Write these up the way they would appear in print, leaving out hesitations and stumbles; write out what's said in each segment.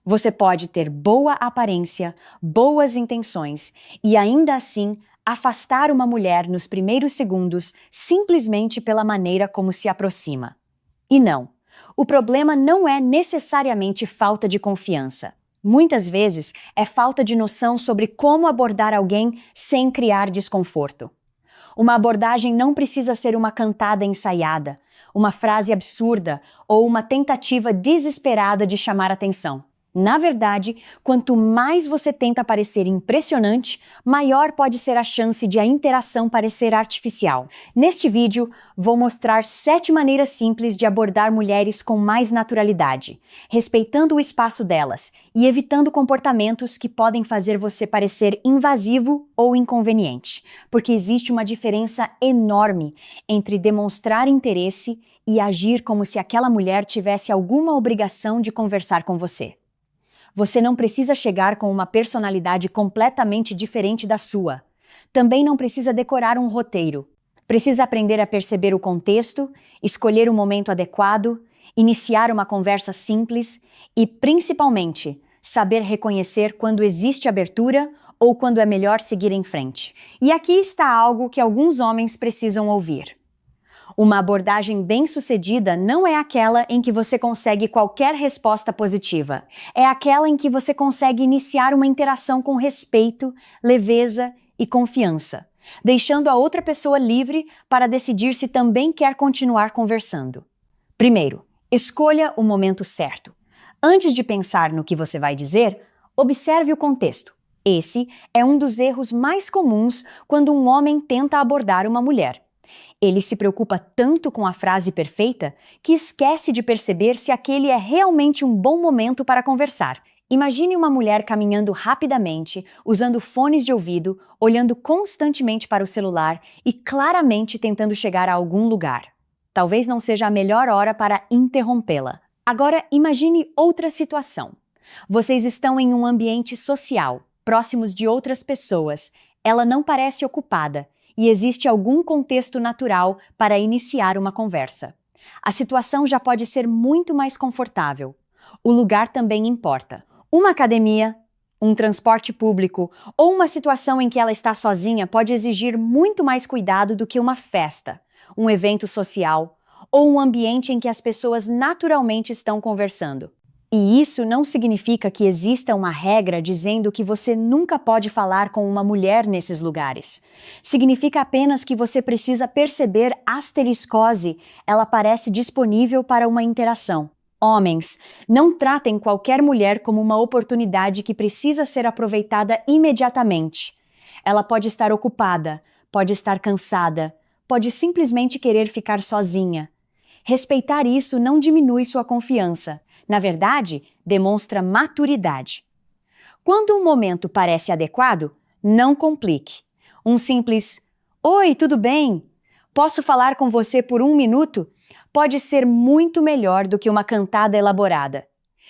Você pode ter boa aparência, boas intenções e ainda assim afastar uma mulher nos primeiros segundos simplesmente pela maneira como se aproxima. E não, o problema não é necessariamente falta de confiança. Muitas vezes é falta de noção sobre como abordar alguém sem criar desconforto. Uma abordagem não precisa ser uma cantada ensaiada, uma frase absurda ou uma tentativa desesperada de chamar atenção. Na verdade, quanto mais você tenta parecer impressionante, maior pode ser a chance de a interação parecer artificial. Neste vídeo, vou mostrar 7 maneiras simples de abordar mulheres com mais naturalidade, respeitando o espaço delas e evitando comportamentos que podem fazer você parecer invasivo ou inconveniente, porque existe uma diferença enorme entre demonstrar interesse e agir como se aquela mulher tivesse alguma obrigação de conversar com você. Você não precisa chegar com uma personalidade completamente diferente da sua. Também não precisa decorar um roteiro. Precisa aprender a perceber o contexto, escolher o momento adequado, iniciar uma conversa simples e, principalmente, saber reconhecer quando existe abertura ou quando é melhor seguir em frente. E aqui está algo que alguns homens precisam ouvir. Uma abordagem bem-sucedida não é aquela em que você consegue qualquer resposta positiva. É aquela em que você consegue iniciar uma interação com respeito, leveza e confiança, deixando a outra pessoa livre para decidir se também quer continuar conversando. Primeiro, escolha o momento certo. Antes de pensar no que você vai dizer, observe o contexto. Esse é um dos erros mais comuns quando um homem tenta abordar uma mulher. Ele se preocupa tanto com a frase perfeita que esquece de perceber se aquele é realmente um bom momento para conversar. Imagine uma mulher caminhando rapidamente, usando fones de ouvido, olhando constantemente para o celular e claramente tentando chegar a algum lugar. Talvez não seja a melhor hora para interrompê-la. Agora, imagine outra situação. Vocês estão em um ambiente social, próximos de outras pessoas. Ela não parece ocupada e existe algum contexto natural para iniciar uma conversa. A situação já pode ser muito mais confortável. O lugar também importa. Uma academia, um transporte público ou uma situação em que ela está sozinha pode exigir muito mais cuidado do que uma festa, um evento social ou um ambiente em que as pessoas naturalmente estão conversando. E isso não significa que exista uma regra dizendo que você nunca pode falar com uma mulher nesses lugares. Significa apenas que você precisa perceber ela parece disponível para uma interação. Homens, não tratem qualquer mulher como uma oportunidade que precisa ser aproveitada imediatamente. Ela pode estar ocupada, pode estar cansada, pode simplesmente querer ficar sozinha. Respeitar isso não diminui sua confiança. Na verdade, demonstra maturidade. Quando um momento parece adequado, não complique. Um simples "Oi, tudo bem? Posso falar com você por 1 minuto?" pode ser muito melhor do que uma cantada elaborada.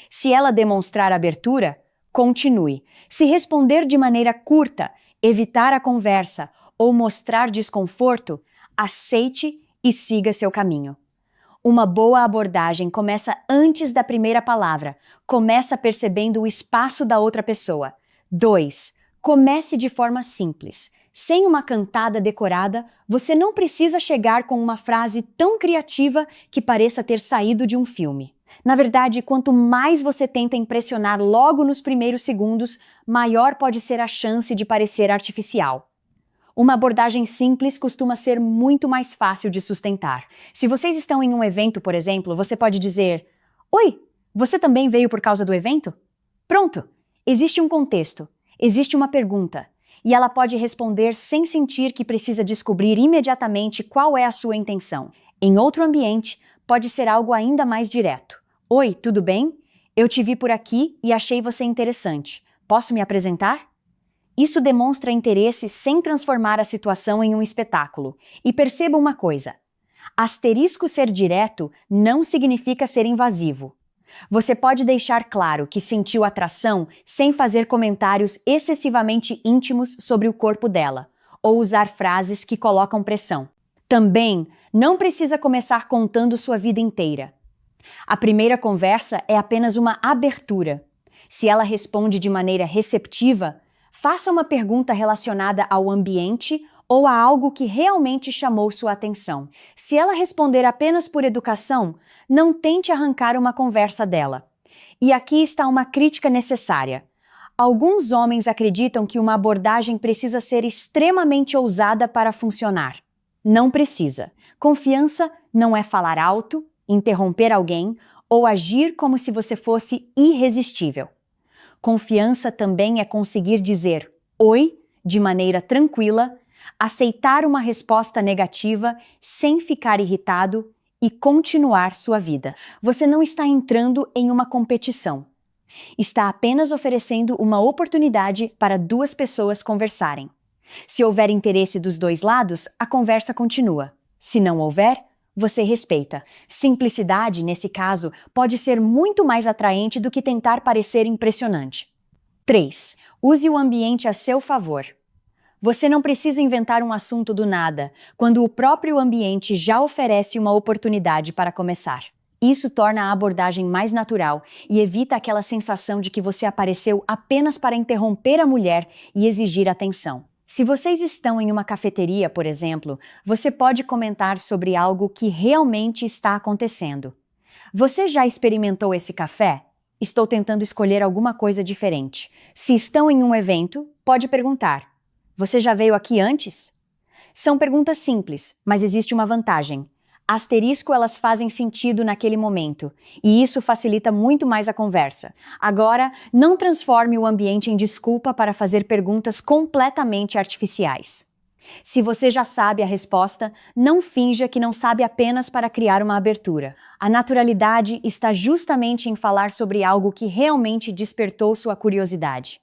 Se ela demonstrar abertura, continue. Se responder de maneira curta, evitar a conversa ou mostrar desconforto, aceite e siga seu caminho. Uma boa abordagem começa antes da primeira palavra. Começa percebendo o espaço da outra pessoa. 2. Comece de forma simples. Sem uma cantada decorada, você não precisa chegar com uma frase tão criativa que pareça ter saído de um filme. Na verdade, quanto mais você tenta impressionar logo nos primeiros segundos, maior pode ser a chance de parecer artificial. Uma abordagem simples costuma ser muito mais fácil de sustentar. Se vocês estão em um evento, por exemplo, você pode dizer: "Oi, você também veio por causa do evento?" Pronto! Existe um contexto, existe uma pergunta, e ela pode responder sem sentir que precisa descobrir imediatamente qual é a sua intenção. Em outro ambiente, pode ser algo ainda mais direto. "Oi, tudo bem? Eu te vi por aqui e achei você interessante. Posso me apresentar?" Isso demonstra interesse sem transformar a situação em um espetáculo. E perceba uma coisa: asterisco ser direto não significa ser invasivo. Você pode deixar claro que sentiu atração sem fazer comentários excessivamente íntimos sobre o corpo dela, ou usar frases que colocam pressão. Também não precisa começar contando sua vida inteira. A primeira conversa é apenas uma abertura. Se ela responde de maneira receptiva, faça uma pergunta relacionada ao ambiente ou a algo que realmente chamou sua atenção. Se ela responder apenas por educação, não tente arrancar uma conversa dela. E aqui está uma crítica necessária. Alguns homens acreditam que uma abordagem precisa ser extremamente ousada para funcionar. Não precisa. Confiança não é falar alto, interromper alguém ou agir como se você fosse irresistível. Confiança também é conseguir dizer oi de maneira tranquila, aceitar uma resposta negativa sem ficar irritado e continuar sua vida. Você não está entrando em uma competição. Está apenas oferecendo uma oportunidade para duas pessoas conversarem. Se houver interesse dos dois lados, a conversa continua. Se não houver, você respeita. Simplicidade, nesse caso, pode ser muito mais atraente do que tentar parecer impressionante. 3. Use o ambiente a seu favor. Você não precisa inventar um assunto do nada, quando o próprio ambiente já oferece uma oportunidade para começar. Isso torna a abordagem mais natural e evita aquela sensação de que você apareceu apenas para interromper a mulher e exigir atenção. Se vocês estão em uma cafeteria, por exemplo, você pode comentar sobre algo que realmente está acontecendo. Você já experimentou esse café? Estou tentando escolher alguma coisa diferente. Se estão em um evento, pode perguntar: você já veio aqui antes? São perguntas simples, mas existe uma vantagem. Asterisco, elas fazem sentido naquele momento, e isso facilita muito mais a conversa. Agora, não transforme o ambiente em desculpa para fazer perguntas completamente artificiais. Se você já sabe a resposta, não finja que não sabe apenas para criar uma abertura. A naturalidade está justamente em falar sobre algo que realmente despertou sua curiosidade.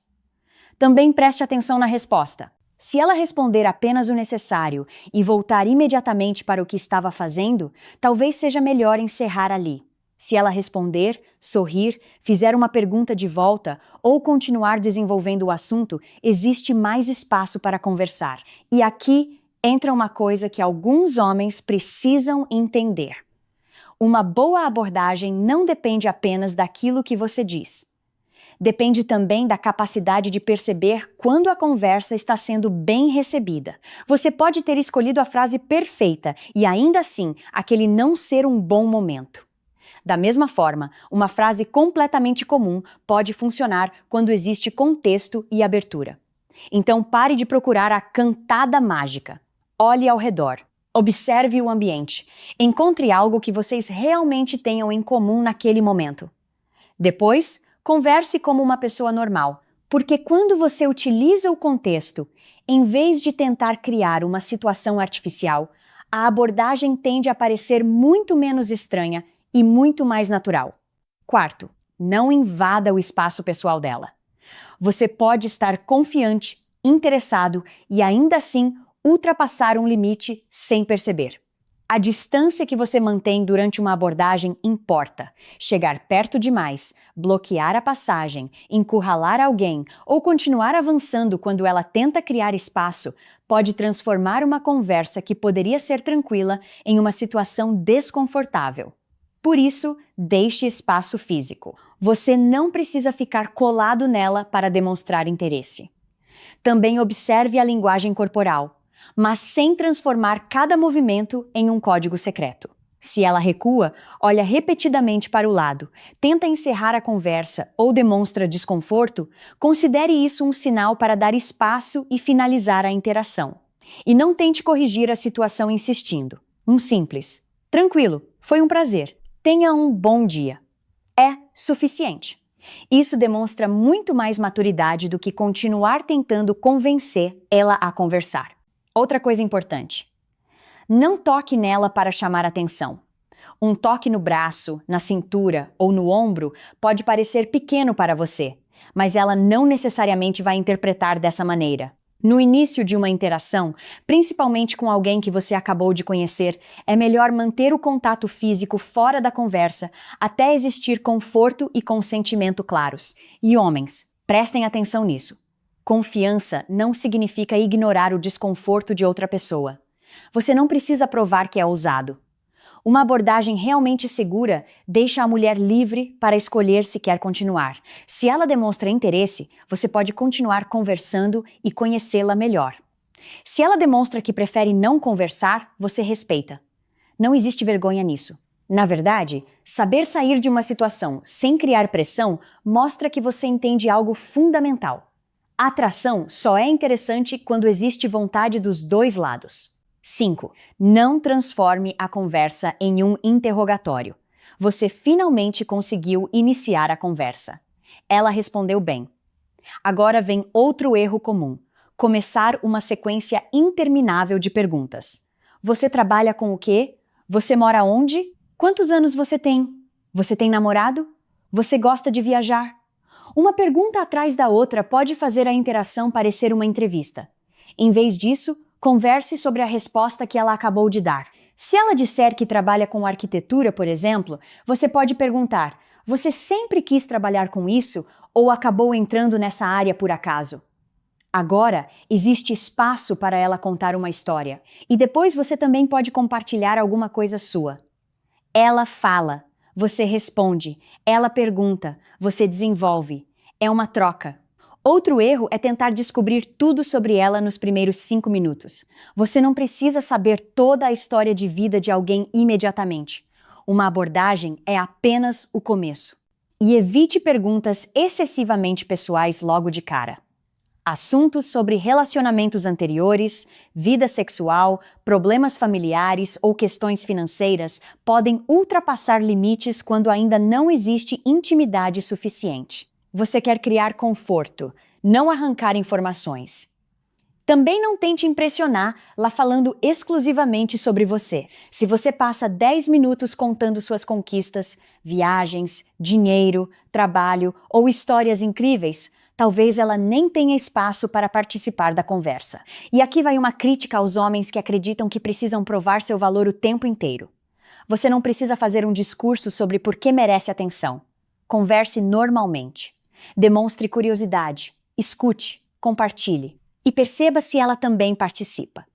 Também preste atenção na resposta. Se ela responder apenas o necessário e voltar imediatamente para o que estava fazendo, talvez seja melhor encerrar ali. Se ela responder, sorrir, fizer uma pergunta de volta ou continuar desenvolvendo o assunto, existe mais espaço para conversar. E aqui entra uma coisa que alguns homens precisam entender. Uma boa abordagem não depende apenas daquilo que você diz. Depende também da capacidade de perceber quando a conversa está sendo bem recebida. Você pode ter escolhido a frase perfeita e ainda assim aquele não ser um bom momento. Da mesma forma, uma frase completamente comum pode funcionar quando existe contexto e abertura. Então pare de procurar a cantada mágica. Olhe ao redor. Observe o ambiente. Encontre algo que vocês realmente tenham em comum naquele momento. Depois, converse como uma pessoa normal, porque quando você utiliza o contexto, em vez de tentar criar uma situação artificial, a abordagem tende a parecer muito menos estranha e muito mais natural. Quarto, não invada o espaço pessoal dela. Você pode estar confiante, interessado e ainda assim ultrapassar um limite sem perceber. A distância que você mantém durante uma abordagem importa. Chegar perto demais, bloquear a passagem, encurralar alguém ou continuar avançando quando ela tenta criar espaço pode transformar uma conversa que poderia ser tranquila em uma situação desconfortável. Por isso, deixe espaço físico. Você não precisa ficar colado nela para demonstrar interesse. Também observe a linguagem corporal, mas sem transformar cada movimento em um código secreto. Se ela recua, olha repetidamente para o lado, tenta encerrar a conversa ou demonstra desconforto, considere isso um sinal para dar espaço e finalizar a interação. E não tente corrigir a situação insistindo. Um simples: tranquilo, foi um prazer. Tenha um bom dia. É suficiente. Isso demonstra muito mais maturidade do que continuar tentando convencer ela a conversar. Outra coisa importante: não toque nela para chamar atenção. Um toque no braço, na cintura ou no ombro pode parecer pequeno para você, mas ela não necessariamente vai interpretar dessa maneira. No início de uma interação, principalmente com alguém que você acabou de conhecer, é melhor manter o contato físico fora da conversa até existir conforto e consentimento claros. E homens, prestem atenção nisso. Confiança não significa ignorar o desconforto de outra pessoa. Você não precisa provar que é ousado. Uma abordagem realmente segura deixa a mulher livre para escolher se quer continuar. Se ela demonstra interesse, você pode continuar conversando e conhecê-la melhor. Se ela demonstra que prefere não conversar, você respeita. Não existe vergonha nisso. Na verdade, saber sair de uma situação sem criar pressão mostra que você entende algo fundamental. A atração só é interessante quando existe vontade dos dois lados. 5. Não transforme a conversa em um interrogatório. Você finalmente conseguiu iniciar a conversa. Ela respondeu bem. Agora vem outro erro comum: começar uma sequência interminável de perguntas. Você trabalha com o quê? Você mora onde? Quantos anos você tem? Você tem namorado? Você gosta de viajar? Uma pergunta atrás da outra pode fazer a interação parecer uma entrevista. Em vez disso, converse sobre a resposta que ela acabou de dar. Se ela disser que trabalha com arquitetura, por exemplo, você pode perguntar: você sempre quis trabalhar com isso ou acabou entrando nessa área por acaso? Agora, existe espaço para ela contar uma história. E depois você também pode compartilhar alguma coisa sua. Ela fala, você responde. Ela pergunta, você desenvolve. É uma troca. Outro erro é tentar descobrir tudo sobre ela nos primeiros 5 minutos. Você não precisa saber toda a história de vida de alguém imediatamente. Uma abordagem é apenas o começo. E evite perguntas excessivamente pessoais logo de cara. Assuntos sobre relacionamentos anteriores, vida sexual, problemas familiares ou questões financeiras podem ultrapassar limites quando ainda não existe intimidade suficiente. Você quer criar conforto, não arrancar informações. Também não tente impressionar lá falando exclusivamente sobre você. Se você passa 10 minutos contando suas conquistas, viagens, dinheiro, trabalho ou histórias incríveis, talvez ela nem tenha espaço para participar da conversa. E aqui vai uma crítica aos homens que acreditam que precisam provar seu valor o tempo inteiro. Você não precisa fazer um discurso sobre por que merece atenção. Converse normalmente. Demonstre curiosidade. Escute, compartilhe. E perceba se ela também participa.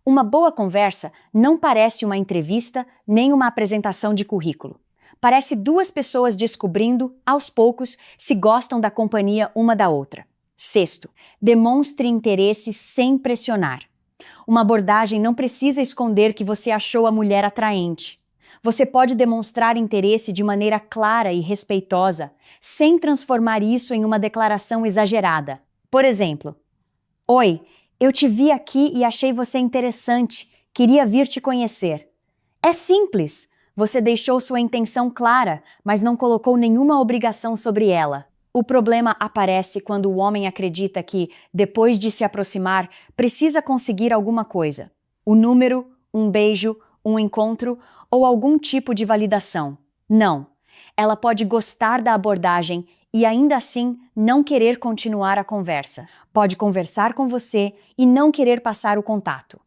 Uma boa conversa não parece uma entrevista nem uma apresentação de currículo. Parece duas pessoas descobrindo, aos poucos, se gostam da companhia uma da outra. 6. Demonstre interesse sem pressionar. Uma abordagem não precisa esconder que você achou a mulher atraente. Você pode demonstrar interesse de maneira clara e respeitosa, sem transformar isso em uma declaração exagerada. Por exemplo: oi, eu te vi aqui e achei você interessante. Queria vir te conhecer. É simples. Você deixou sua intenção clara, mas não colocou nenhuma obrigação sobre ela. O problema aparece quando o homem acredita que, depois de se aproximar, precisa conseguir alguma coisa. Um número, um beijo, um encontro ou algum tipo de validação. Não. Ela pode gostar da abordagem e ainda assim não querer continuar a conversa. Pode conversar com você e não querer passar o contato.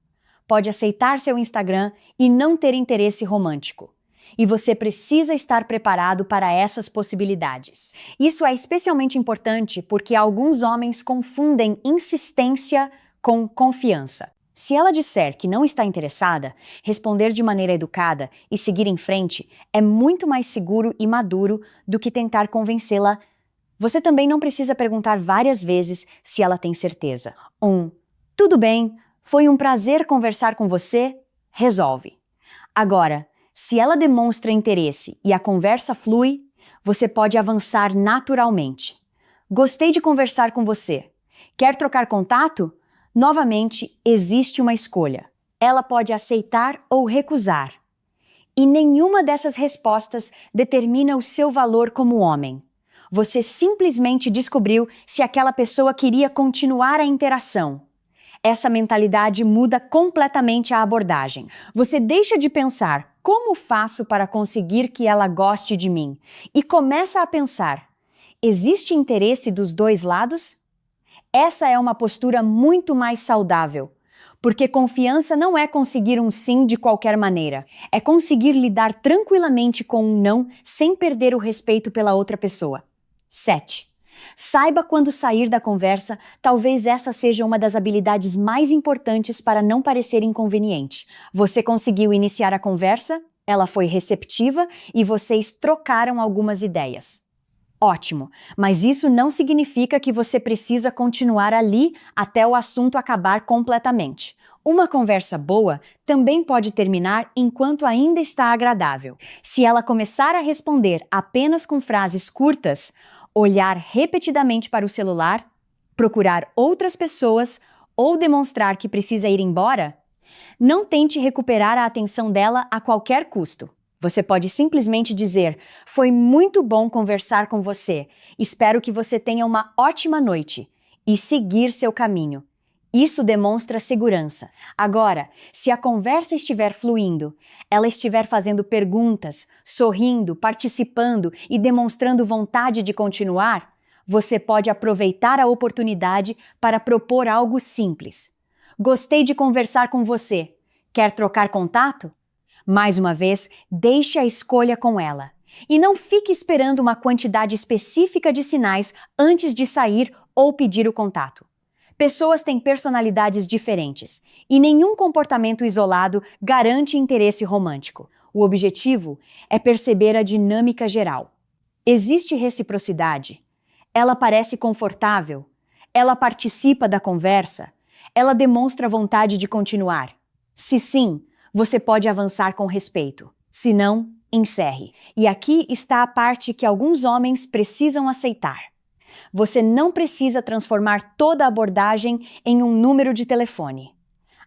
Pode aceitar seu Instagram e não ter interesse romântico. E você precisa estar preparado para essas possibilidades. Isso é especialmente importante porque alguns homens confundem insistência com confiança. Se ela disser que não está interessada, responder de maneira educada e seguir em frente é muito mais seguro e maduro do que tentar convencê-la. Você também não precisa perguntar várias vezes se ela tem certeza. Tudo bem, foi um prazer conversar com você, resolve. Agora, se ela demonstra interesse e a conversa flui, você pode avançar naturalmente. Gostei de conversar com você. Quer trocar contato? Novamente, existe uma escolha. Ela pode aceitar ou recusar. E nenhuma dessas respostas determina o seu valor como homem. Você simplesmente descobriu se aquela pessoa queria continuar a interação. Essa mentalidade muda completamente a abordagem. Você deixa de pensar: como faço para conseguir que ela goste de mim? E começa a pensar: existe interesse dos dois lados? Essa é uma postura muito mais saudável, porque confiança não é conseguir um sim de qualquer maneira, é conseguir lidar tranquilamente com um não sem perder o respeito pela outra pessoa. 7. Saiba quando sair da conversa, talvez essa seja uma das habilidades mais importantes para não parecer inconveniente. Você conseguiu iniciar a conversa? Ela foi receptiva e vocês trocaram algumas ideias. Ótimo, mas isso não significa que você precisa continuar ali até o assunto acabar completamente. Uma conversa boa também pode terminar enquanto ainda está agradável. Se ela começar a responder apenas com frases curtas, olhar repetidamente para o celular, procurar outras pessoas ou demonstrar que precisa ir embora, não tente recuperar a atenção dela a qualquer custo. Você pode simplesmente dizer: "Foi muito bom conversar com você. Espero que você tenha uma ótima noite", e seguir seu caminho. Isso demonstra segurança. Agora, se a conversa estiver fluindo, ela estiver fazendo perguntas, sorrindo, participando e demonstrando vontade de continuar, você pode aproveitar a oportunidade para propor algo simples. Gostei de conversar com você. Quer trocar contato? Mais uma vez, deixe a escolha com ela. E não fique esperando uma quantidade específica de sinais antes de sair ou pedir o contato. Pessoas têm personalidades diferentes e nenhum comportamento isolado garante interesse romântico. O objetivo é perceber a dinâmica geral. Existe reciprocidade? Ela parece confortável? Ela participa da conversa? Ela demonstra vontade de continuar? Se sim, você pode avançar com respeito. Se não, encerre. E aqui está a parte que alguns homens precisam aceitar. Você não precisa transformar toda a abordagem em um número de telefone.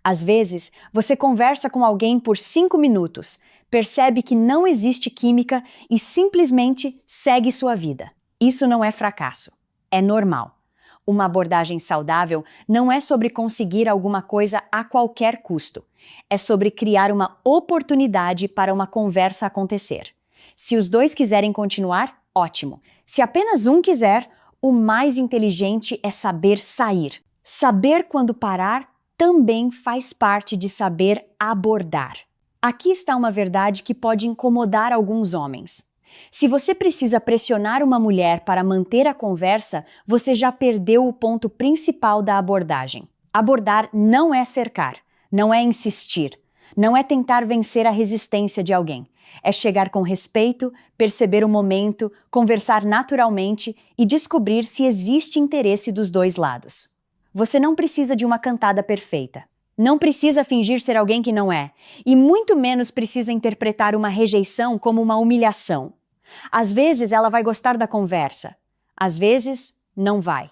Às vezes, você conversa com alguém por 5 minutos, percebe que não existe química e simplesmente segue sua vida. Isso não é fracasso. É normal. Uma abordagem saudável não é sobre conseguir alguma coisa a qualquer custo. É sobre criar uma oportunidade para uma conversa acontecer. Se os dois quiserem continuar, ótimo. Se apenas um quiser, o mais inteligente é saber sair. Saber quando parar também faz parte de saber abordar. Aqui está uma verdade que pode incomodar alguns homens. Se você precisa pressionar uma mulher para manter a conversa, você já perdeu o ponto principal da abordagem. Abordar não é cercar, não é insistir, não é tentar vencer a resistência de alguém. É chegar com respeito, perceber o momento, conversar naturalmente e descobrir se existe interesse dos dois lados. Você não precisa de uma cantada perfeita. Não precisa fingir ser alguém que não é. E muito menos precisa interpretar uma rejeição como uma humilhação. Às vezes ela vai gostar da conversa. Às vezes, não vai.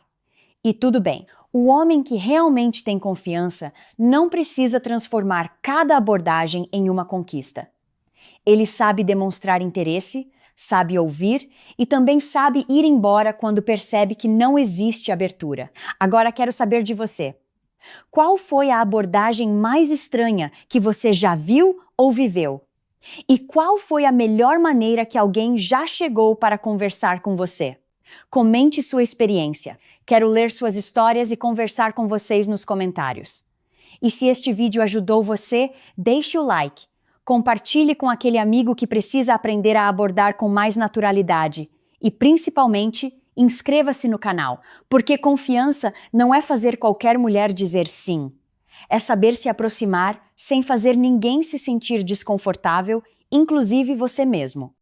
E tudo bem. O homem que realmente tem confiança não precisa transformar cada abordagem em uma conquista. Ele sabe demonstrar interesse, sabe ouvir e também sabe ir embora quando percebe que não existe abertura. Agora quero saber de você. Qual foi a abordagem mais estranha que você já viu ou viveu? E qual foi a melhor maneira que alguém já chegou para conversar com você? Comente sua experiência. Quero ler suas histórias e conversar com vocês nos comentários. E se este vídeo ajudou você, deixe o like. Compartilhe com aquele amigo que precisa aprender a abordar com mais naturalidade. E, principalmente, inscreva-se no canal, porque confiança não é fazer qualquer mulher dizer sim. É saber se aproximar sem fazer ninguém se sentir desconfortável, inclusive você mesmo.